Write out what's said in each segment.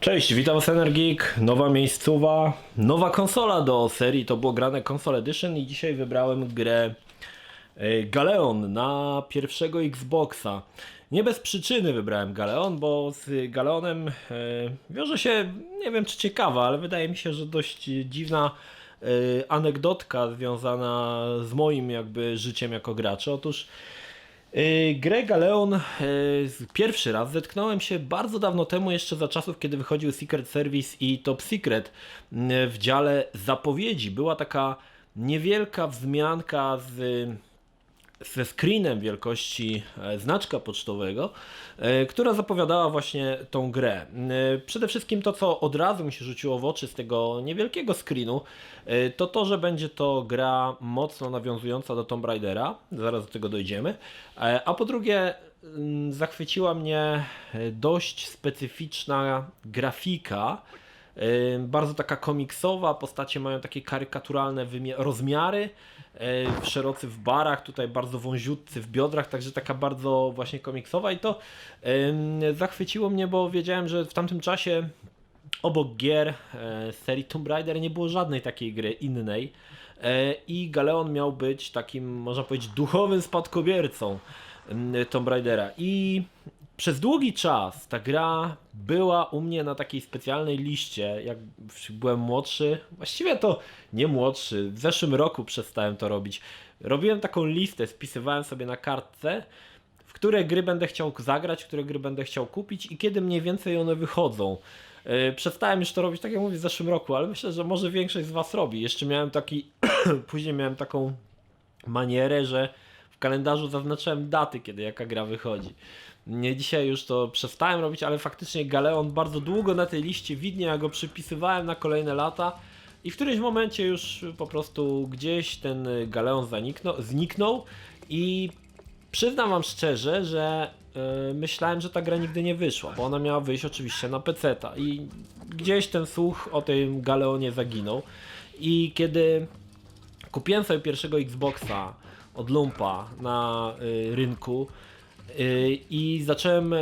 Cześć, witam z Energik, nowa miejscowa, nowa konsola do serii, to było grane Console Edition i dzisiaj wybrałem grę Galeon na pierwszego Xboxa. Nie bez przyczyny wybrałem Galeon, bo z Galeonem wiąże się, nie wiem czy ciekawa, ale wydaje mi się, że dość dziwna anegdotka związana z moim jakby życiem jako gracza. Otóż grę Galeon pierwszy raz zetknąłem się bardzo dawno temu, jeszcze za czasów, kiedy wychodził Secret Service i Top Secret w dziale zapowiedzi. Była taka niewielka wzmianka ze screenem wielkości znaczka pocztowego, która zapowiadała właśnie tą grę. Przede wszystkim to, co od razu mi się rzuciło w oczy z tego niewielkiego screenu, to to, że będzie to gra mocno nawiązująca do Tomb Raidera, zaraz do tego dojdziemy, a po drugie zachwyciła mnie dość specyficzna grafika, bardzo taka komiksowa, postacie mają takie karykaturalne rozmiary, szerocy w barach, tutaj bardzo wąziutcy w biodrach, także taka bardzo właśnie komiksowa i to zachwyciło mnie, bo wiedziałem, że w tamtym czasie obok gier serii Tomb Raider nie było żadnej takiej gry innej i Galeon miał być takim, można powiedzieć, duchowym spadkobiercą Tomb Raidera i przez długi czas ta gra była u mnie na takiej specjalnej liście, jak byłem młodszy, właściwie to nie młodszy, w zeszłym roku przestałem to robić. Robiłem taką listę, spisywałem sobie na kartce, w które gry będę chciał zagrać, które gry będę chciał kupić i kiedy mniej więcej one wychodzą. Przestałem już to robić, tak jak mówię, w zeszłym roku, ale myślę, że może większość z Was robi. Jeszcze miałem taki, później miałem taką manierę, że w kalendarzu zaznaczyłem daty, kiedy jaka gra wychodzi. Nie, dzisiaj już to przestałem robić, ale faktycznie Galeon bardzo długo na tej liście widnie, ja go przypisywałem na kolejne lata i w którymś momencie już po prostu gdzieś ten Galeon zniknął i przyznam Wam szczerze, że myślałem, że ta gra nigdy nie wyszła, bo ona miała wyjść oczywiście na PC-ta i gdzieś ten słuch o tym Galeonie zaginął i kiedy kupiłem sobie pierwszego Xboxa od Lumpa na rynku i zacząłem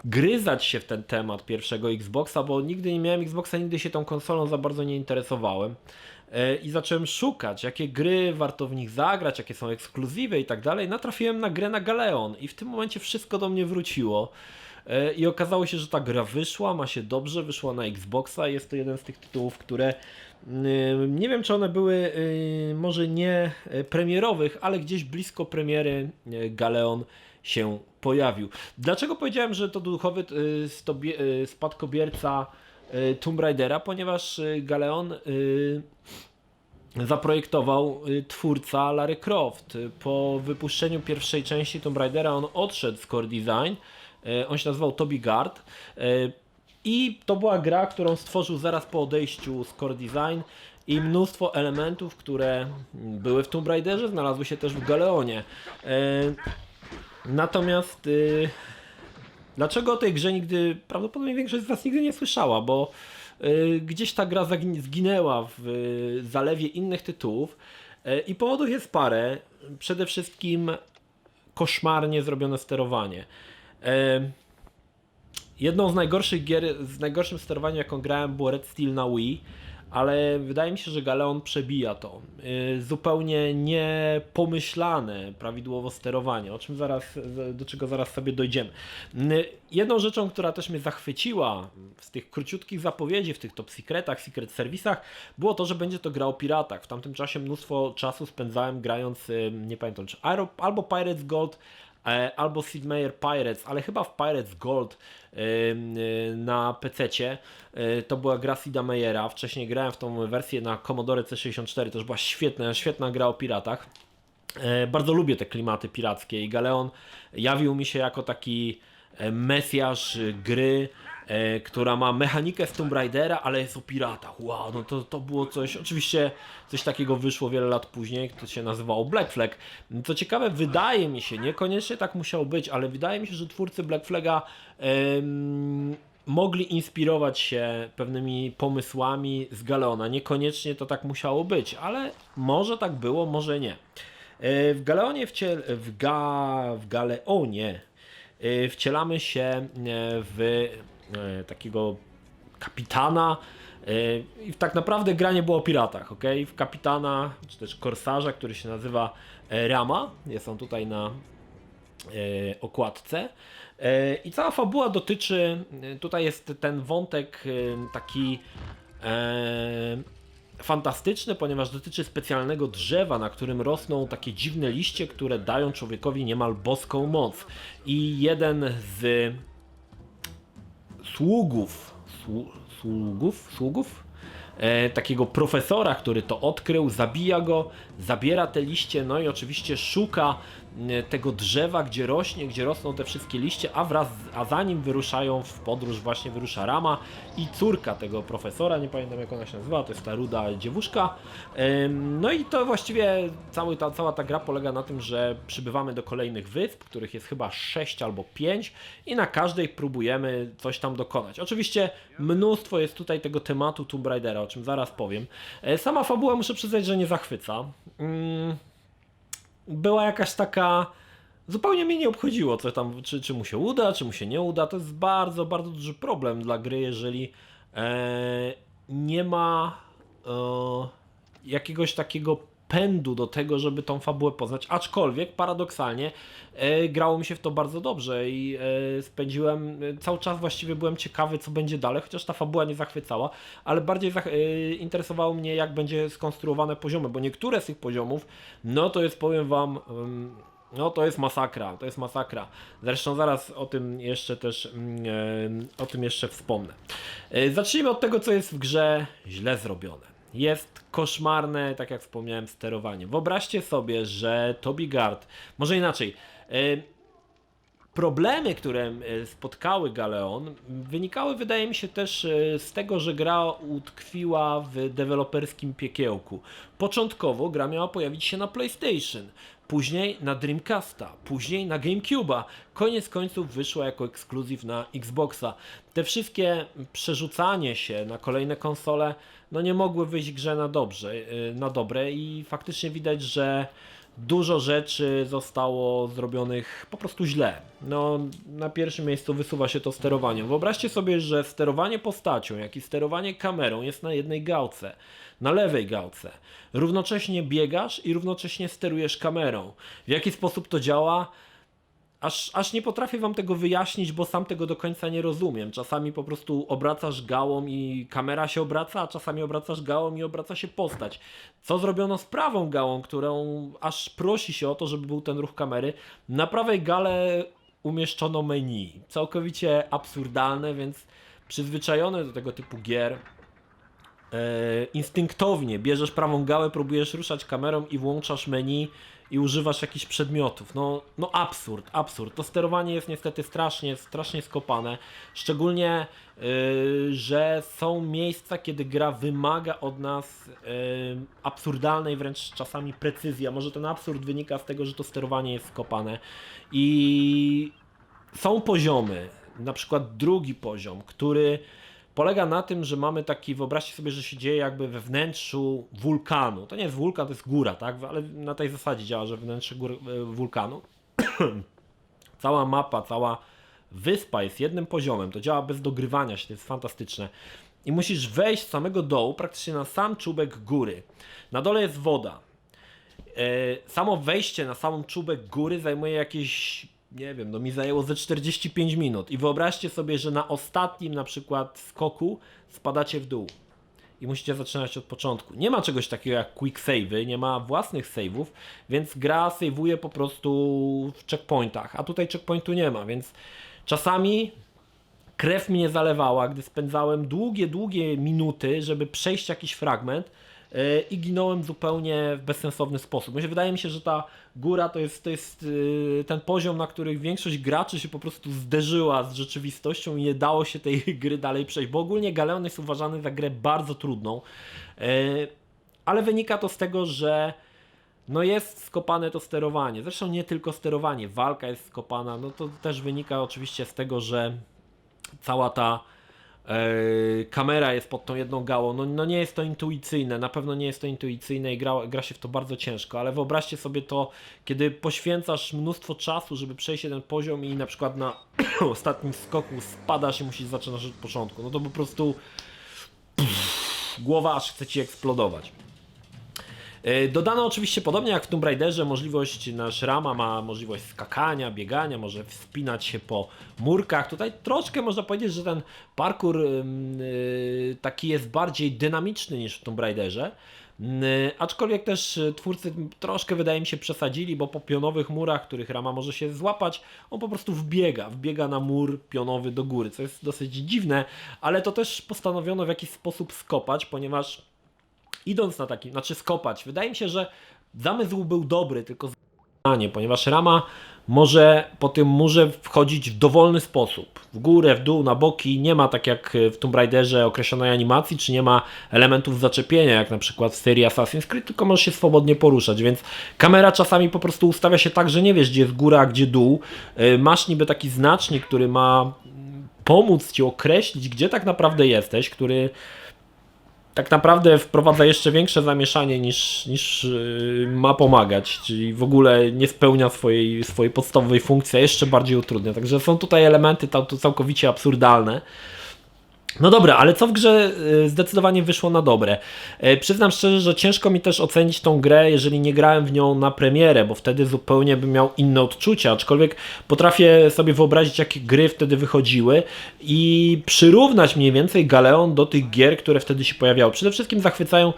wgryzać się w ten temat pierwszego Xboxa, bo nigdy nie miałem Xboxa, nigdy się tą konsolą za bardzo nie interesowałem i zacząłem szukać, jakie gry warto w nich zagrać, jakie są ekskluzywy i tak dalej. Natrafiłem na grę na Galeon i w tym momencie wszystko do mnie wróciło. I okazało się, że ta gra wyszła, ma się dobrze, wyszła na Xboxa. Jest to jeden z tych tytułów, które nie wiem, czy one były może nie premierowych, ale gdzieś blisko premiery Galeon się pojawił. Dlaczego powiedziałem, że to duchowy spadkobierca Tomb Raidera? Ponieważ Galeon zaprojektował twórca Lara Croft. Po wypuszczeniu pierwszej części Tomb Raidera on odszedł z Core Design. On się nazywał Toby Gard i to była gra, którą stworzył zaraz po odejściu z Core Design i mnóstwo elementów, które były w Tomb Raiderze, znalazły się też w Galeonie. Natomiast dlaczego o tej grze nigdy, prawdopodobnie większość z Was nigdy nie słyszała, bo gdzieś ta gra zginęła w zalewie innych tytułów i powodów jest parę. Przede wszystkim koszmarnie zrobione sterowanie. Jedną z najgorszych gier z najgorszym sterowaniem, jaką grałem, było Red Steel na Wii, ale wydaje mi się, że Galeon przebija to. Zupełnie niepomyślane prawidłowo sterowanie, do czego zaraz sobie dojdziemy. Jedną rzeczą, która też mnie zachwyciła w tych króciutkich zapowiedzi, w tych Top Secretach, Secret Service'ach, było to, że będzie to gra o piratach. W tamtym czasie mnóstwo czasu spędzałem grając, nie pamiętam, czy albo Pirates Gold, albo Sid Meier Pirates, ale chyba w Pirates Gold na PC-cie. To była gra Sida Meiera. Wcześniej grałem w tą wersję na Commodore C64, to już była świetna gra o piratach. Bardzo lubię te klimaty pirackie i Galeon jawił mi się jako taki mesjasz gry, która ma mechanikę z Tomb Raidera, ale jest o piratach. Wow, no to było coś, oczywiście coś takiego wyszło wiele lat później, to się nazywało Black Flag. Co ciekawe, wydaje mi się, niekoniecznie tak musiało być, ale wydaje mi się, że twórcy Black Flaga mogli inspirować się pewnymi pomysłami z Galeona. Niekoniecznie to tak musiało być, ale może tak było, może nie. W Galeonie w Galeonie wcielamy się w takiego kapitana. I tak naprawdę gra nie było o piratach, ok? W kapitana, czy też korsarza, który się nazywa Rama, jest on tutaj na okładce. I cała fabuła dotyczy, tutaj jest ten wątek taki fantastyczny, ponieważ dotyczy specjalnego drzewa, na którym rosną takie dziwne liście, które dają człowiekowi niemal boską moc. I jeden z sługów takiego profesora, który to odkrył, zabija go, zabiera te liście, no i oczywiście szuka tego drzewa, gdzie rośnie, gdzie rosną te wszystkie liście, a za nim wyruszają w podróż, właśnie wyrusza Rama i córka tego profesora, nie pamiętam jak ona się nazywa, to jest ta ruda dziewuszka. No i to właściwie cała ta gra polega na tym, że przybywamy do kolejnych wysp, których jest chyba 6 albo 5 i na każdej próbujemy coś tam dokonać. Oczywiście mnóstwo jest tutaj tego tematu Tomb Raidera, o czym zaraz powiem. Sama fabuła, muszę przyznać, że nie zachwyca. Była jakaś taka... Zupełnie mnie nie obchodziło, co tam, czy mu się uda, czy mu się nie uda. To jest bardzo, bardzo duży problem dla gry, jeżeli nie ma jakiegoś takiego pędu do tego, żeby tą fabułę poznać, aczkolwiek paradoksalnie grało mi się w to bardzo dobrze i spędziłem cały czas, właściwie byłem ciekawy, co będzie dalej, chociaż ta fabuła nie zachwycała, ale bardziej interesowało mnie, jak będzie skonstruowane poziomy, bo niektóre z tych poziomów, no to jest, powiem wam, no to jest masakra, to jest masakra. Zresztą zaraz o tym jeszcze też wspomnę. Zacznijmy od tego, co jest w grze źle zrobione. Jest koszmarne, tak jak wspomniałem, sterowanie. Wyobraźcie sobie, że Toby Gard, może inaczej, problemy, które spotkały Galeon, wynikały, wydaje mi się, też z tego, że gra utkwiła w deweloperskim piekiełku. Początkowo gra miała pojawić się na PlayStation, później na Dreamcasta, później na GameCube'a. Koniec końców wyszła jako ekskluzyw na Xboxa. Te wszystkie przerzucanie się na kolejne konsole, no nie mogły wyjść grze na dobre i faktycznie widać, że dużo rzeczy zostało zrobionych po prostu źle. No, na pierwszym miejscu wysuwa się to sterowanie. Wyobraźcie sobie, że sterowanie postacią, jak i sterowanie kamerą jest na jednej gałce, na lewej gałce. Równocześnie biegasz i równocześnie sterujesz kamerą. W jaki sposób to działa? Aż nie potrafię wam tego wyjaśnić, bo sam tego do końca nie rozumiem. Czasami po prostu obracasz gałą i kamera się obraca, a czasami obracasz gałą i obraca się postać. Co zrobiono z prawą gałą, którą aż prosi się o to, żeby był ten ruch kamery. Na prawej gale umieszczono menu. Całkowicie absurdalne, więc przyzwyczajony do tego typu gier, instynktownie bierzesz prawą gałę, próbujesz ruszać kamerą i włączasz menu i używasz jakichś przedmiotów. No absurd. To sterowanie jest niestety strasznie skopane. Szczególnie, że są miejsca, kiedy gra wymaga od nas absurdalnej wręcz czasami precyzji. A może ten absurd wynika z tego, że to sterowanie jest skopane. I są poziomy, na przykład drugi poziom, który polega na tym, że mamy taki, wyobraźcie sobie, że się dzieje jakby we wnętrzu wulkanu. To nie jest wulkan, to jest góra, tak? Ale na tej zasadzie działa, że wnętrze wulkanu. Cała mapa, cała wyspa jest jednym poziomem. To działa bez dogrywania się, to jest fantastyczne. I musisz wejść z samego dołu, praktycznie na sam czubek góry. Na dole jest woda. Samo wejście na samą czubek góry zajmuje jakieś, nie wiem, no mi zajęło ze 45 minut i wyobraźcie sobie, że na ostatnim na przykład skoku spadacie w dół i musicie zaczynać od początku. Nie ma czegoś takiego jak quick save'y, nie ma własnych save'ów, więc gra save'uje po prostu w checkpointach, a tutaj checkpointu nie ma, więc czasami krew mnie zalewała, gdy spędzałem długie minuty, żeby przejść jakiś fragment i ginąłem zupełnie w bezsensowny sposób. Wydaje mi się, że ta góra to jest ten poziom, na którym większość graczy się po prostu zderzyła z rzeczywistością i nie dało się tej gry dalej przejść, bo ogólnie Galeon jest uważany za grę bardzo trudną, ale wynika to z tego, że no jest skopane to sterowanie. Zresztą nie tylko sterowanie, walka jest skopana, no to też wynika oczywiście z tego, że cała ta kamera jest pod tą jedną gałą, no nie jest to intuicyjne, na pewno nie jest to intuicyjne i gra się w to bardzo ciężko, ale wyobraźcie sobie to, kiedy poświęcasz mnóstwo czasu, żeby przejść jeden poziom i na przykład na ostatnim skoku spadasz i musisz zaczynać od początku, no to po prostu głowa aż chce ci eksplodować. Dodano oczywiście podobnie jak w Tomb Raiderze możliwość, nasz Rama ma możliwość skakania, biegania, może wspinać się po murkach. Tutaj troszkę można powiedzieć, że ten parkour taki jest bardziej dynamiczny niż w Tomb Raiderze. Aczkolwiek też twórcy troszkę wydaje mi się przesadzili, bo po pionowych murach, których Rama może się złapać, on po prostu wbiega na mur pionowy do góry, co jest dosyć dziwne, ale to też postanowiono w jakiś sposób skopać, ponieważ idąc na taki, znaczy skopać, wydaje mi się, że zamysł był dobry, tylko ponieważ Rama może po tym murze wchodzić w dowolny sposób. W górę, w dół, na boki. Nie ma tak jak w Tomb Raiderze określonej animacji, czy nie ma elementów zaczepienia, jak na przykład w serii Assassin's Creed, tylko możesz się swobodnie poruszać, więc kamera czasami po prostu ustawia się tak, że nie wiesz, gdzie jest góra, a gdzie dół. Masz niby taki znacznik, który ma pomóc ci określić, gdzie tak naprawdę jesteś, który tak naprawdę wprowadza jeszcze większe zamieszanie niż ma pomagać, czyli w ogóle nie spełnia swojej podstawowej funkcji, a jeszcze bardziej utrudnia. Także są tutaj elementy całkowicie absurdalne. No dobra, ale co w grze zdecydowanie wyszło na dobre? Przyznam szczerze, że ciężko mi też ocenić tą grę, jeżeli nie grałem w nią na premierę, bo wtedy zupełnie bym miał inne odczucia, aczkolwiek potrafię sobie wyobrazić, jakie gry wtedy wychodziły i przyrównać mniej więcej Galeon do tych gier, które wtedy się pojawiały. Przede wszystkim zachwycają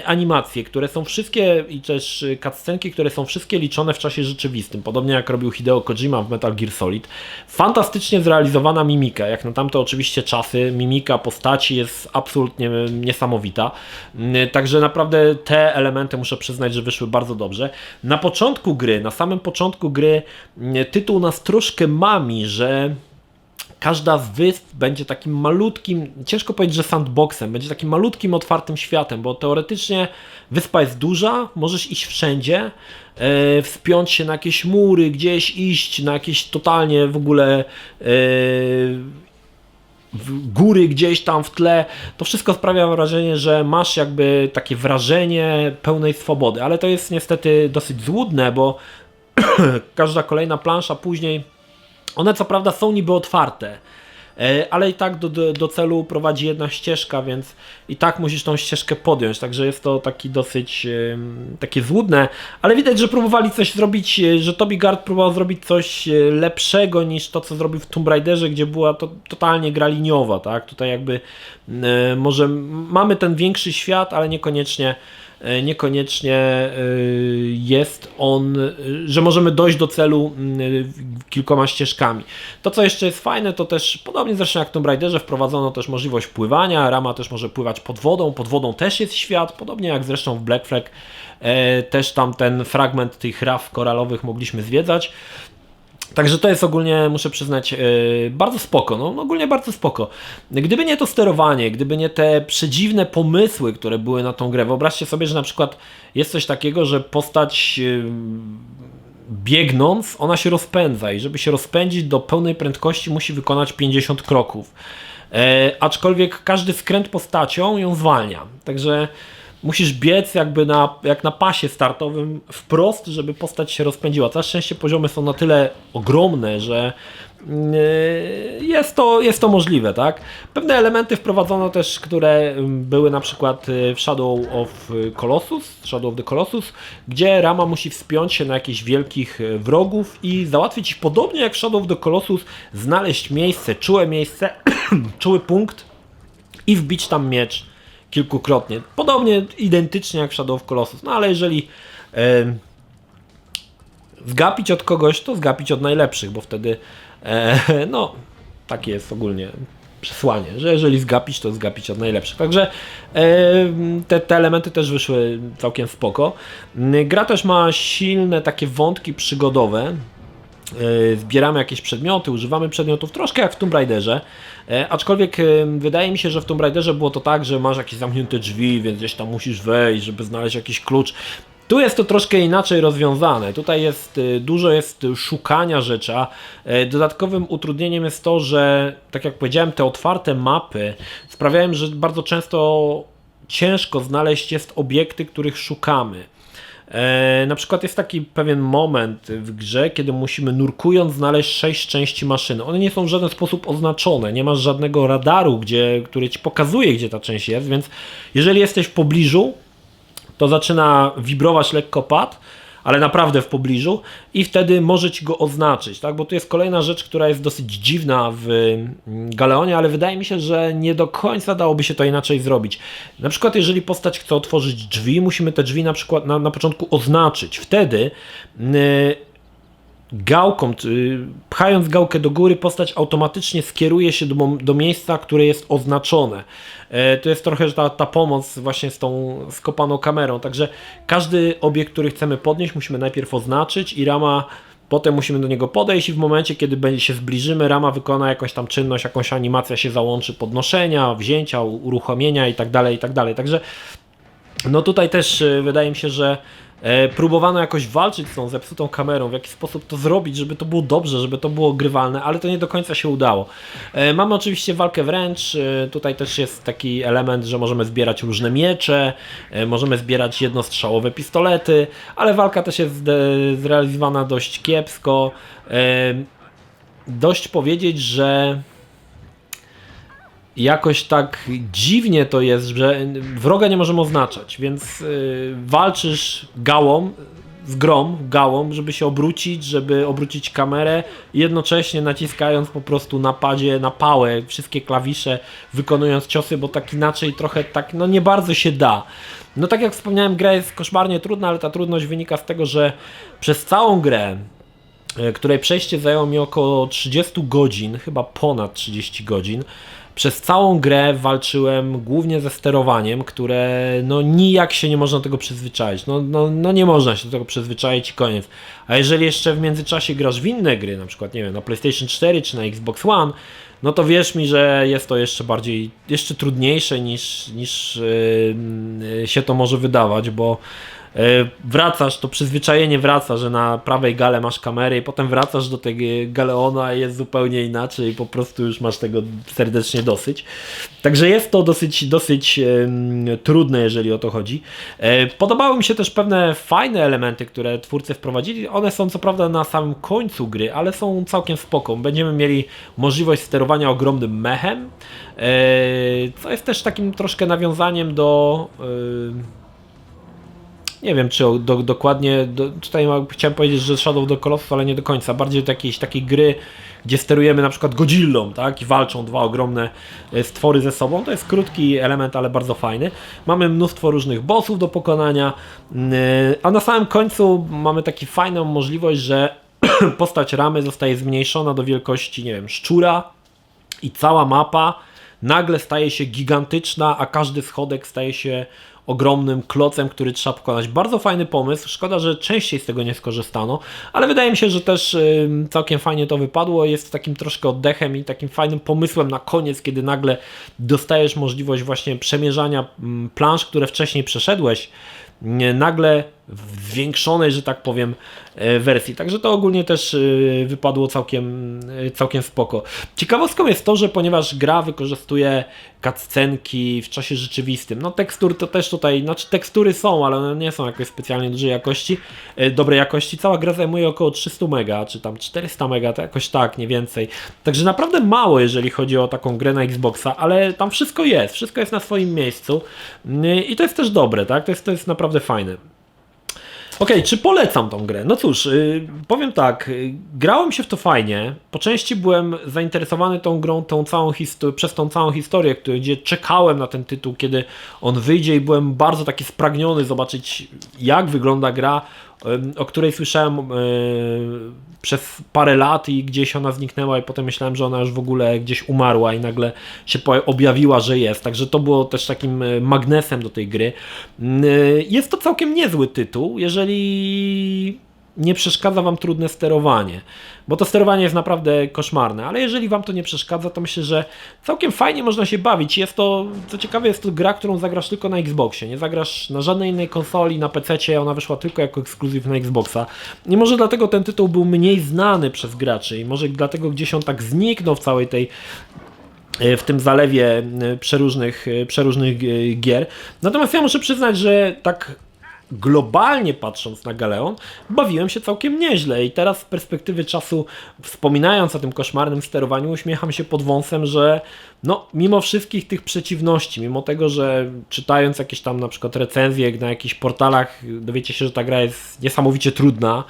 animacje, które są wszystkie i też cutscenki, które są wszystkie liczone w czasie rzeczywistym, podobnie jak robił Hideo Kojima w Metal Gear Solid. Fantastycznie zrealizowana mimika, jak na tamte oczywiście czasy, mimika postaci jest absolutnie niesamowita. Także naprawdę te elementy muszę przyznać, że wyszły bardzo dobrze. Na początku gry, na samym początku gry tytuł nas troszkę mami, że każda z wysp będzie takim malutkim, ciężko powiedzieć, że sandboxem, będzie takim malutkim, otwartym światem, bo teoretycznie wyspa jest duża, możesz iść wszędzie, wspiąć się na jakieś mury, gdzieś iść, na jakieś totalnie w ogóle góry gdzieś tam w tle, to wszystko sprawia wrażenie, że masz jakby takie wrażenie pełnej swobody, ale to jest niestety dosyć złudne, bo każda kolejna plansza później, one co prawda są niby otwarte, ale i tak do celu prowadzi jedna ścieżka, więc i tak musisz tą ścieżkę podjąć, także jest to taki dosyć takie złudne, ale widać, że próbowali coś zrobić, że Toby Gard próbował zrobić coś lepszego niż to, co zrobił w Tomb Raiderze, gdzie była to totalnie gra liniowa, tak? Tutaj jakby może mamy ten większy świat, ale niekoniecznie jest on, że możemy dojść do celu kilkoma ścieżkami. To, co jeszcze jest fajne, to też podobnie zresztą jak w Tomb Raiderze wprowadzono też możliwość pływania, Rama też może pływać pod wodą też jest świat, podobnie jak zresztą w Black Flag też tam ten fragment tych raf koralowych mogliśmy zwiedzać. Także to jest ogólnie, muszę przyznać, bardzo spoko, no ogólnie bardzo spoko. Gdyby nie to sterowanie, gdyby nie te przedziwne pomysły, które były na tą grę, wyobraźcie sobie, że na przykład jest coś takiego, że postać biegnąc, ona się rozpędza i żeby się rozpędzić do pełnej prędkości musi wykonać 50 kroków. Aczkolwiek każdy skręt postacią ją zwalnia, także musisz biec jakby jak na pasie startowym wprost, żeby postać się rozpędziła. Całe szczęście poziomy są na tyle ogromne, że jest to możliwe, tak? Pewne elementy wprowadzono też, które były na przykład w Shadow of the Colossus, gdzie Rama musi wspiąć się na jakichś wielkich wrogów i załatwić ich podobnie jak w Shadow of the Colossus, znaleźć czułe miejsce, czuły punkt i wbić tam miecz kilkukrotnie. Podobnie, identycznie jak w Shadow of Colossus. No ale jeżeli zgapić od kogoś, to zgapić od najlepszych, bo wtedy no, takie jest ogólnie przesłanie, że jeżeli zgapić, to zgapić od najlepszych. Także te elementy też wyszły całkiem spoko. Gra też ma silne takie wątki przygodowe. Zbieramy jakieś przedmioty, używamy przedmiotów, troszkę jak w Tomb Raiderze, aczkolwiek wydaje mi się, że w Tomb Raiderze było to tak, że masz jakieś zamknięte drzwi, więc gdzieś tam musisz wejść, żeby znaleźć jakiś klucz. Tu jest to troszkę inaczej rozwiązane. Tutaj jest dużo jest szukania rzeczy, a dodatkowym utrudnieniem jest to, że tak jak powiedziałem, te otwarte mapy sprawiają, że bardzo często ciężko znaleźć jest obiekty, których szukamy. Na przykład jest taki pewien moment w grze, kiedy musimy nurkując znaleźć 6 części maszyny. One nie są w żaden sposób oznaczone, nie masz żadnego radaru, który ci pokazuje, gdzie ta część jest, więc jeżeli jesteś w pobliżu, to zaczyna wibrować lekko pad, ale naprawdę w pobliżu i wtedy może ci go oznaczyć, tak? Bo tu jest kolejna rzecz, która jest dosyć dziwna w Galeonie, ale wydaje mi się, że nie do końca dałoby się to inaczej zrobić. Na przykład jeżeli postać chce otworzyć drzwi, musimy te drzwi na przykład na początku oznaczyć. Wtedy gałką, pchając gałkę do góry, postać automatycznie skieruje się do miejsca, które jest oznaczone. To jest trochę ta pomoc właśnie z tą skopaną kamerą, także każdy obiekt, który chcemy podnieść, musimy najpierw oznaczyć i rama, potem musimy do niego podejść i w momencie, kiedy się zbliżymy, rama wykona jakąś tam czynność, jakąś animacja się załączy podnoszenia, wzięcia, uruchomienia i tak dalej, i tak dalej. Także no tutaj też wydaje mi się, że próbowano jakoś walczyć z tą zepsutą kamerą, w jaki sposób to zrobić, żeby to było dobrze, żeby to było grywalne, ale to nie do końca się udało. Mamy oczywiście walkę wręcz, tutaj też jest taki element, że możemy zbierać różne miecze, możemy zbierać jednostrzałowe pistolety, ale walka też jest zrealizowana dość kiepsko. Dość powiedzieć, że jakoś tak dziwnie to jest, że wroga nie możemy oznaczać, więc walczysz gałą, gałą, żeby się obrócić, żeby obrócić kamerę, jednocześnie naciskając po prostu na padzie, na pałę, wszystkie klawisze, wykonując ciosy, bo tak inaczej trochę tak, no nie bardzo się da. No tak jak wspomniałem, gra jest koszmarnie trudna, ale ta trudność wynika z tego, że przez całą grę, której przejście zajęło mi około 30 godzin, chyba ponad 30 godzin, przez całą grę walczyłem głównie ze sterowaniem, które no nijak się nie można do tego przyzwyczaić. No nie można się do tego przyzwyczaić i koniec. A jeżeli jeszcze w międzyczasie grasz w inne gry, na przykład nie wiem, na PlayStation 4 czy na Xbox One, no to wierz mi, że jest to jeszcze trudniejsze niż się to może wydawać, bo wracasz, to przyzwyczajenie wraca, że na prawej gale masz kamerę i potem wracasz do tego Galeona i jest zupełnie inaczej i po prostu już masz tego serdecznie dosyć. Także jest to dosyć trudne, jeżeli o to chodzi. Podobały mi się też pewne fajne elementy, które twórcy wprowadzili. One są co prawda na samym końcu gry, ale są całkiem spoko. Będziemy mieli możliwość sterowania ogromnym mechem, co jest też takim troszkę nawiązaniem do... Nie wiem, czy dokładnie, tutaj chciałem powiedzieć, że Shadow of the Colossus, ale nie do końca. Bardziej do jakiejś takiej gry, gdzie sterujemy na przykład Godzillą, tak? I walczą dwa ogromne stwory ze sobą. To jest krótki element, ale bardzo fajny. Mamy mnóstwo różnych bossów do pokonania, a na samym końcu mamy taką fajną możliwość, że postać Ramy zostaje zmniejszona do wielkości, nie wiem, szczura i cała mapa nagle staje się gigantyczna, a każdy schodek staje się ogromnym klocem, który trzeba pokonać. Bardzo fajny pomysł, szkoda, że częściej z tego nie skorzystano, ale wydaje mi się, że też całkiem fajnie to wypadło, jest takim troszkę oddechem i takim fajnym pomysłem na koniec, kiedy nagle dostajesz możliwość właśnie przemierzania plansz, które wcześniej przeszedłeś, nagle w zwiększonej, że tak powiem, wersji. Także to ogólnie też wypadło całkiem spoko. Ciekawostką jest to, że ponieważ gra wykorzystuje cutscenki w czasie rzeczywistym, no tekstur to też tutaj, znaczy tekstury są, ale one nie są jakoś specjalnie dobrej jakości. Cała gra zajmuje około 300 mega, czy tam 400 mega, to jakoś tak, nie więcej. Także naprawdę mało, jeżeli chodzi o taką grę na Xboxa, ale tam wszystko jest na swoim miejscu i to jest też dobre, tak? To jest naprawdę fajne. Okej, czy polecam tą grę? No cóż, powiem tak, grało mi się w to fajnie, po części byłem zainteresowany tą grą przez tą całą historię, gdzie czekałem na ten tytuł, kiedy on wyjdzie i byłem bardzo taki spragniony zobaczyć, jak wygląda gra, o której słyszałem przez parę lat i gdzieś ona zniknęła i potem myślałem, że ona już w ogóle gdzieś umarła i nagle się objawiła, że jest. Także to było też takim magnesem do tej gry. Jest to całkiem niezły tytuł, jeżeli nie przeszkadza Wam trudne sterowanie, bo to sterowanie jest naprawdę koszmarne, ale jeżeli Wam to nie przeszkadza, to myślę, że całkiem fajnie można się bawić. Jest to, co ciekawe, jest to gra, którą zagrasz tylko na Xboxie, nie zagrasz na żadnej innej konsoli, na PC-cie, ona wyszła tylko jako ekskluzyw na Xboxa. I może dlatego ten tytuł był mniej znany przez graczy i może dlatego gdzieś on tak zniknął w całej tej w tym zalewie przeróżnych gier. Natomiast ja muszę przyznać, że tak globalnie patrząc na Galeon, bawiłem się całkiem nieźle i teraz z perspektywy czasu, wspominając o tym koszmarnym sterowaniu, uśmiecham się pod wąsem, że no, mimo wszystkich tych przeciwności, mimo tego, że czytając jakieś tam na przykład recenzje na jakichś portalach, dowiecie się, że ta gra jest niesamowicie trudna,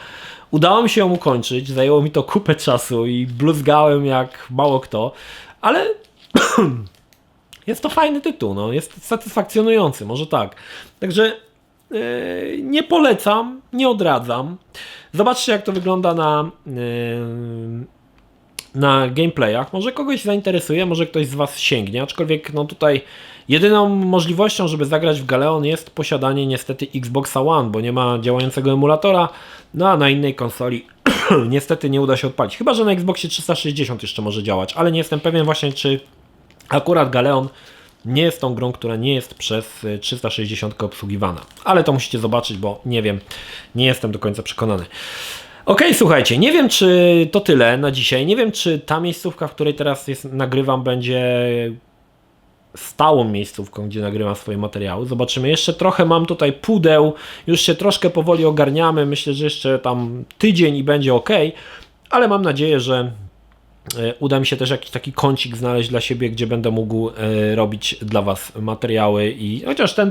udało mi się ją ukończyć, zajęło mi to kupę czasu i bluzgałem jak mało kto, ale jest to fajny tytuł, no, jest satysfakcjonujący, może tak. Także nie polecam, nie odradzam. Zobaczcie, jak to wygląda na gameplayach. Może kogoś zainteresuje, może ktoś z Was sięgnie, aczkolwiek no tutaj jedyną możliwością, żeby zagrać w Galeon jest posiadanie niestety Xboxa One, bo nie ma działającego emulatora, no a na innej konsoli niestety nie uda się odpalić. Chyba że na Xboxie 360 jeszcze może działać, ale nie jestem pewien właśnie, czy akurat Galeon nie jest tą grą, która nie jest przez 360 obsługiwana. Ale to musicie zobaczyć, bo nie wiem, nie jestem do końca przekonany. Okej, słuchajcie, nie wiem, czy to tyle na dzisiaj. Nie wiem, czy ta miejscówka, w której teraz nagrywam, będzie stałą miejscówką, gdzie nagrywam swoje materiały. Zobaczymy. Jeszcze trochę mam tutaj pudeł, już się troszkę powoli ogarniamy. Myślę, że jeszcze tam tydzień i będzie ok, ale mam nadzieję, że uda mi się też jakiś taki kącik znaleźć dla siebie, gdzie będę mógł robić dla Was materiały i chociaż ten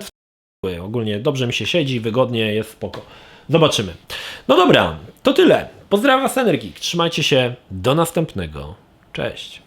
ogólnie dobrze mi się siedzi, wygodnie, jest spoko. Zobaczymy. No dobra, to tyle. Pozdrawiam Was, Energik. Trzymajcie się. Do następnego. Cześć.